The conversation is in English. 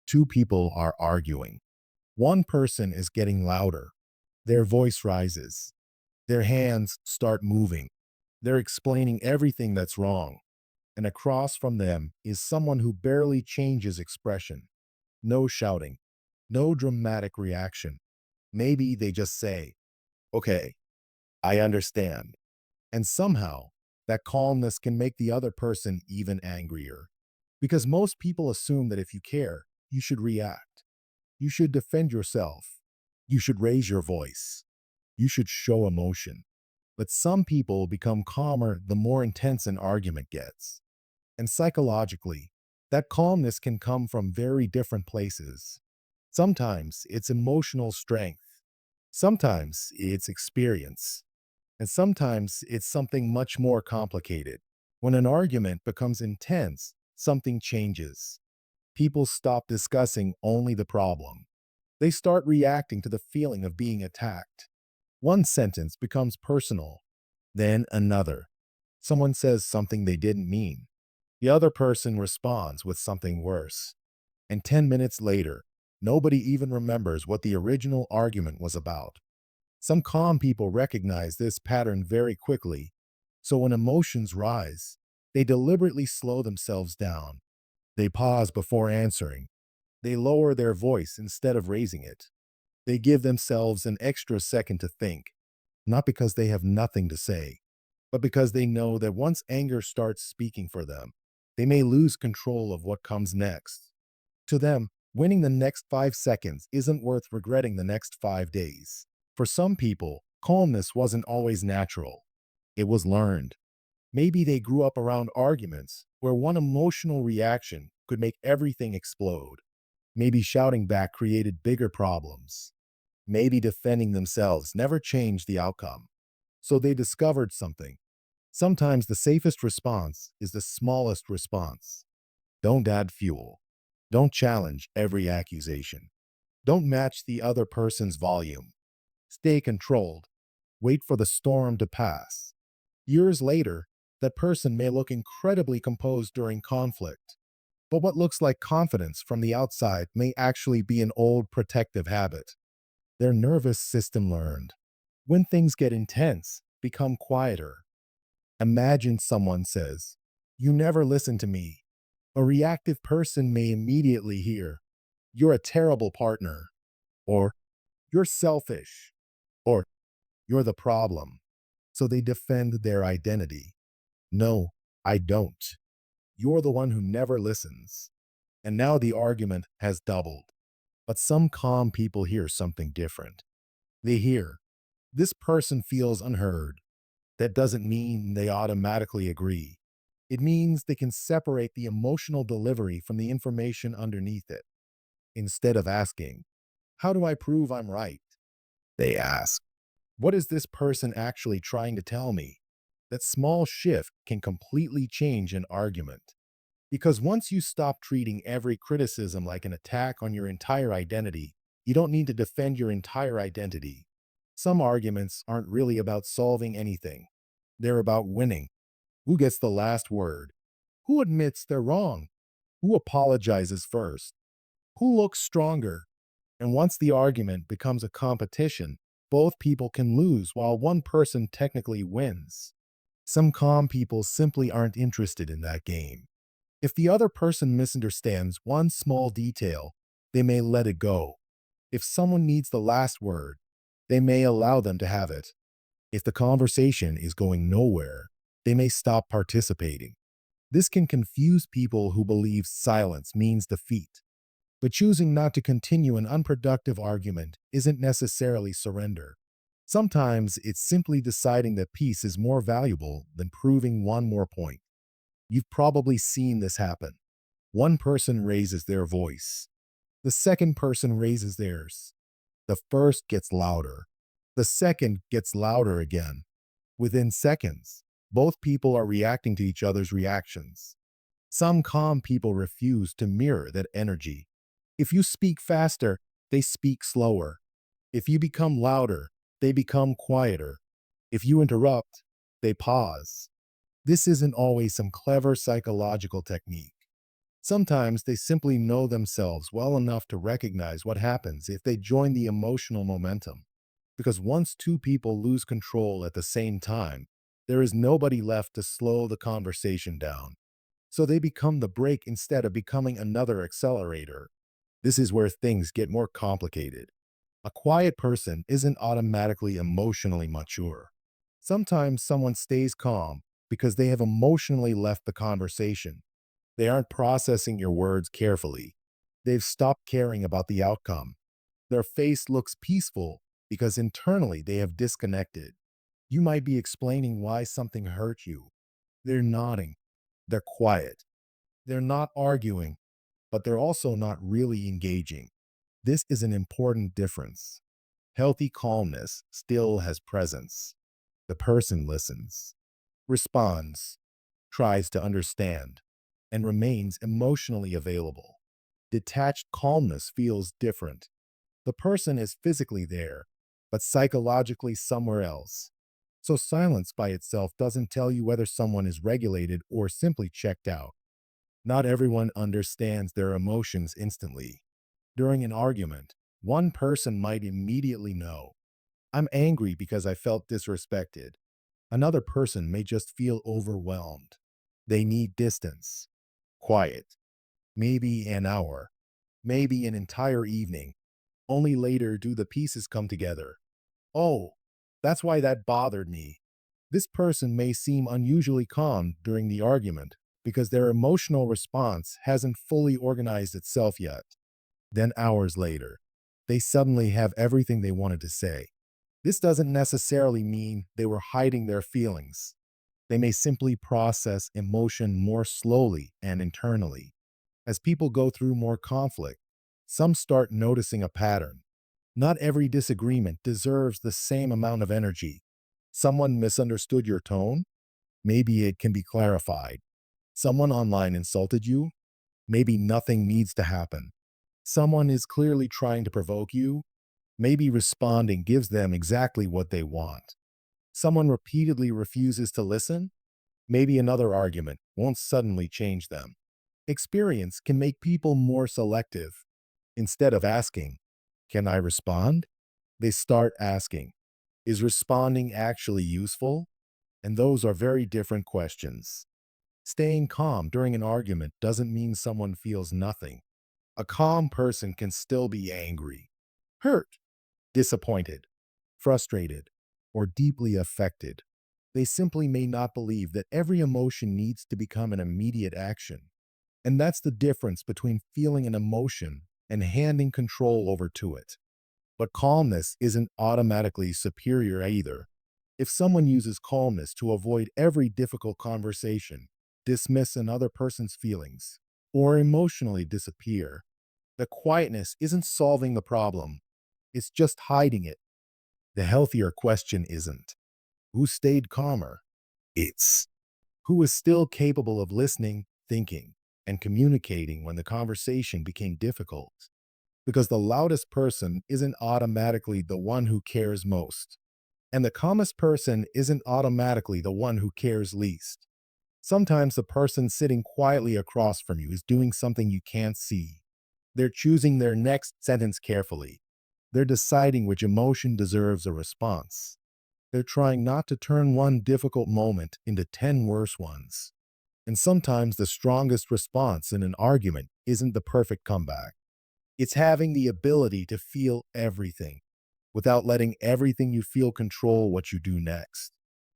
Two people are arguing. One person is getting louder. Their voice rises. Their hands start moving. They're explaining everything that's wrong. And across from them is someone who barely changes expression. No shouting. No dramatic reaction. Maybe they just say, "Okay, I understand." And somehow, that calmness can make the other person even angrier. Because most people assume that if you care, you should react. You should defend yourself. You should raise your voice. You should show emotion. But some people become calmer the more intense an argument gets. And psychologically, that calmness can come from very different places. Sometimes it's emotional strength. Sometimes it's experience. And sometimes it's something much more complicated. When an argument becomes intense, something changes. People stop discussing only the problem. They start reacting to the feeling of being attacked. One sentence becomes personal, then another. Someone says something they didn't mean. The other person responds with something worse. And 10 minutes later, nobody even remembers what the original argument was about. Some calm people recognize this pattern very quickly, so when emotions rise, they deliberately slow themselves down. They pause before answering. They lower their voice instead of raising it. They give themselves an extra second to think, not because they have nothing to say, but because they know that once anger starts speaking for them, they may lose control of what comes next. To them, winning the next 5 seconds isn't worth regretting the next 5 days. For some people, calmness wasn't always natural. It was learned. Maybe they grew up around arguments where one emotional reaction could make everything explode. Maybe shouting back created bigger problems. Maybe defending themselves never changed the outcome. So they discovered something. Sometimes the safest response is the smallest response. Don't add fuel. Don't challenge every accusation. Don't match the other person's volume. Stay controlled. Wait for the storm to pass. Years later, that person may look incredibly composed during conflict. But what looks like confidence from the outside may actually be an old protective habit. Their nervous system learned. When things get intense, become quieter. Imagine someone says, "You never listen to me." A reactive person may immediately hear, "You're a terrible partner," or "You're selfish," or "You're the problem." So they defend their identity. "No, I don't. You're the one who never listens." And now the argument has doubled. But some calm people hear something different. They hear, "This person feels unheard." That doesn't mean they automatically agree. It means they can separate the emotional delivery from the information underneath it. Instead of asking, "How do I prove I'm right?" they ask, "What is this person actually trying to tell me?" That small shift can completely change an argument. Because once you stop treating every criticism like an attack on your entire identity, you don't need to defend your entire identity. Some arguments aren't really about solving anything. They're about winning. Who gets the last word? Who admits they're wrong? Who apologizes first? Who looks stronger? And once the argument becomes a competition, both people can lose while one person technically wins. Some calm people simply aren't interested in that game. If the other person misunderstands one small detail, they may let it go. If someone needs the last word, they may allow them to have it. If the conversation is going nowhere, they may stop participating. This can confuse people who believe silence means defeat. But choosing not to continue an unproductive argument isn't necessarily surrender. Sometimes it's simply deciding that peace is more valuable than proving one more point. You've probably seen this happen. One person raises their voice. The second person raises theirs. The first gets louder. The second gets louder again. Within seconds, both people are reacting to each other's reactions. Some calm people refuse to mirror that energy. If you speak faster, they speak slower. If you become louder, they become quieter. If you interrupt, they pause. This isn't always some clever psychological technique. Sometimes they simply know themselves well enough to recognize what happens if they join the emotional momentum. Because once two people lose control at the same time, there is nobody left to slow the conversation down. So they become the brake instead of becoming another accelerator. This is where things get more complicated. A quiet person isn't automatically emotionally mature. Sometimes someone stays calm because they have emotionally left the conversation. They aren't processing your words carefully. They've stopped caring about the outcome. Their face looks peaceful because internally they have disconnected. You might be explaining why something hurt you. They're nodding. They're quiet. They're not arguing, but they're also not really engaging. This is an important difference. Healthy calmness still has presence. The person listens, responds, tries to understand, and remains emotionally available. Detached calmness feels different. The person is physically there, but psychologically somewhere else. So silence by itself doesn't tell you whether someone is regulated or simply checked out. Not everyone understands their emotions instantly. During an argument, one person might immediately know, I'm angry because I felt disrespected. Another person may just feel overwhelmed. They need distance, quiet, maybe an hour, maybe an entire evening. Only later do the pieces come together. Oh, that's why that bothered me. This person may seem unusually calm during the argument because their emotional response hasn't fully organized itself yet. Then, hours later, they suddenly have everything they wanted to say. This doesn't necessarily mean they were hiding their feelings. They may simply process emotion more slowly and internally. As people go through more conflict, some start noticing a pattern. Not every disagreement deserves the same amount of energy. Someone misunderstood your tone? Maybe it can be clarified. Someone online insulted you? Maybe nothing needs to happen. Someone is clearly trying to provoke you? Maybe responding gives them exactly what they want. Someone repeatedly refuses to listen? Maybe another argument won't suddenly change them. Experience can make people more selective. Instead of asking, can I respond? They start asking, is responding actually useful? And those are very different questions. Staying calm during an argument doesn't mean someone feels nothing. A calm person can still be angry, hurt, disappointed, frustrated, or deeply affected. They simply may not believe that every emotion needs to become an immediate action. And that's the difference between feeling an emotion and handing control over to it. But calmness isn't automatically superior either. If someone uses calmness to avoid every difficult conversation, dismiss another person's feelings, or emotionally disappear, the quietness isn't solving the problem, it's just hiding it. The healthier question isn't, who stayed calmer? It's, who is still capable of listening, thinking, and communicating when the conversation became difficult. Because the loudest person isn't automatically the one who cares most, and the calmest person isn't automatically the one who cares least. Sometimes the person sitting quietly across from you is doing something you can't see. They're choosing their next sentence carefully. They're deciding which emotion deserves a response. They're trying not to turn one difficult moment into 10 worse ones. And sometimes the strongest response in an argument isn't the perfect comeback. It's having the ability to feel everything without letting everything you feel control what you do next.